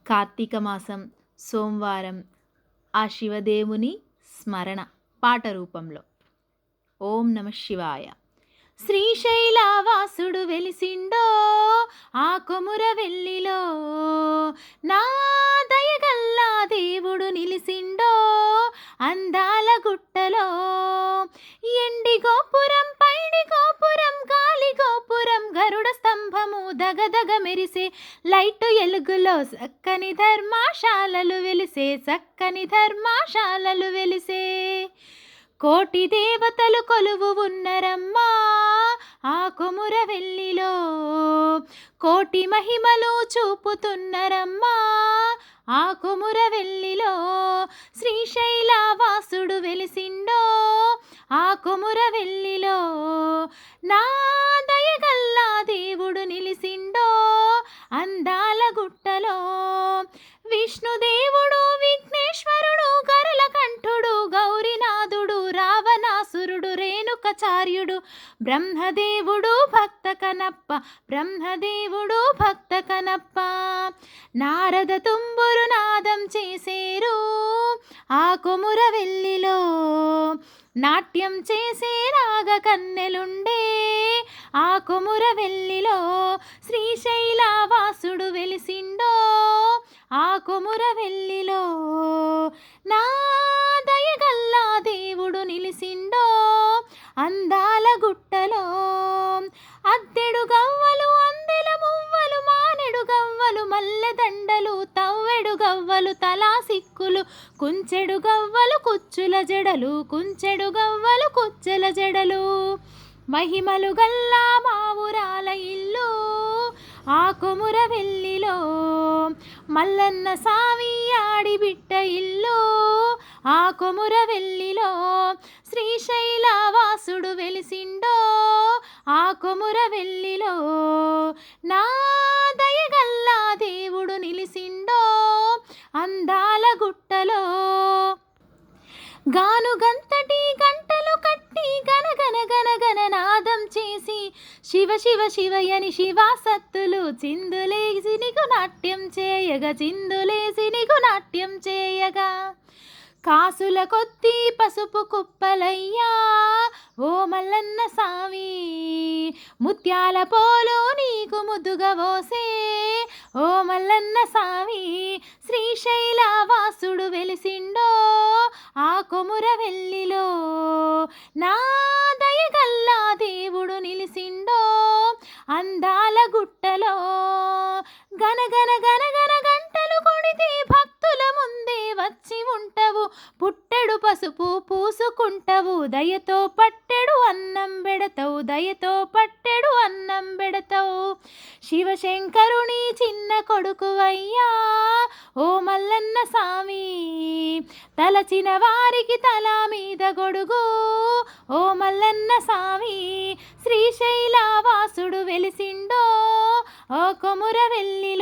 కార్తీక మాసం సోమవారం ఆ శివదేవుని స్మరణ పాట రూపంలో. ఓం నమ శివాయ. శ్రీశైలవాసుడు వెలిసిండో ఆ కొముర వెల్లిలో, నా దయగల్లా దేవుడు నిలిసిండో అందాల గుట్టలో. ఎండి గోపురం, పైడి గోపురం, గాలి గోపురం, గరుడ స్తంభము, దగదగ మెరిసే లైటు ఎలుగులో చక్కని ధర్మశాలలు వెలిసే, చక్కని ధర్మశాలలు వెలిసే. కోటి దేవతలు కొలువు ఉన్నరమ్మా ఆ కొముర వెల్లిలో, కోటి మహిమలు చూపుతున్నరమ్మా ఆ కొముర వెల్లిలో. శ్రీశైలవాసుడు వెలిసిండో ఆ కొముర వెల్లిలో, నా దయగల్లా దేవుడు నిలిసిండో అందాల గుట్టలో. విష్ణుదేవుడు, విఘ్నేశ్వరుడు, గరల కంఠుడు, గౌరీనాథుడు, రావణాసురుడు, రేణుకాచార్యుడు, బ్రహ్మదేవుడు భక్త కనప్ప, బ్రహ్మదేవుడు భక్త కనప్ప. నారద తుంబురు నాదం చేసేరు ఆ కొముర వెల్లిలో, నాట్యం చేసే రాగ కన్నెలుండే ఆ కొముర వెల్లిలో. శ్రీశైలవాసుడు వెలిసిండో ఆ కొముర వెల్లిలో, నా దయగల్లా దేవుడు నిలిసిండో అందాల గుట్టలో. అద్దెడు గవ్వలు, అందెల మువ్వలు, మానెడు గవ్వలు, మల్లె దండలు, తవ్వెడు గవ్వలు, తలా సిక్కులు, కుంచెడు గవ్వలు, కుచ్చుల జడలు, కుంచెడు గవ్వలు, కుచ్చెల జడలు. మహిమలు గల్లా మా ఊరాల ఇల్లు ఆ కొముర వెల్లిలో, మల్లన్న సామి ఆడిబిట్ట ఇల్లు ఆ కొముర వెల్లిలో. శ్రీశైలవాసుడు వెలిసిండో ఆ కొముర వెల్లిలో, నా దయగల్లా దేవుడు నిలిసిండో అందాల గుట్టలో. గానుగంతటి గంటలు కట్టి గనగన గనగన నాదం చేసి, శివ శివ శివయని శివాసత్తులు చిందులేసి నీకు నాట్యం చేయగా, చిందులేసి నీకు నాట్యం చేయగా. కాసుల కొద్ది పసుపు కుప్పలయ్యా ఓ మల్లన్న సామి, ముత్యాల పోలు నీకు ముద్దుగా పోసే ఓ మల్లన్న సామి. శ్రీశైలవాసుడు వెలిసిండో ఆ కొముర వెల్లిలో, నా దయగల్లా దేవుడు నిలిసిండో అందాల గుట్టలో. గనగన గనగన గంటలు కొడితే భక్తుల ముందే వచ్చి ఉంటవు, పుట్టెడు పసుపు పూసుకుంటవు, దయతో పట్టెడు అన్నం బెడతావు, దయతో పట్టెడు అన్నం బెడతావు. శివశంకరుని చిన్న కొడుకువయ్యా ఓ మల్లన్న సామి, తలచిన వారికి తల మీద గొడుగు ఓ మల్లన్న సామి. శ్రీశైలవాసుడు వెలిసిండో ఓ కొముర వెల్లి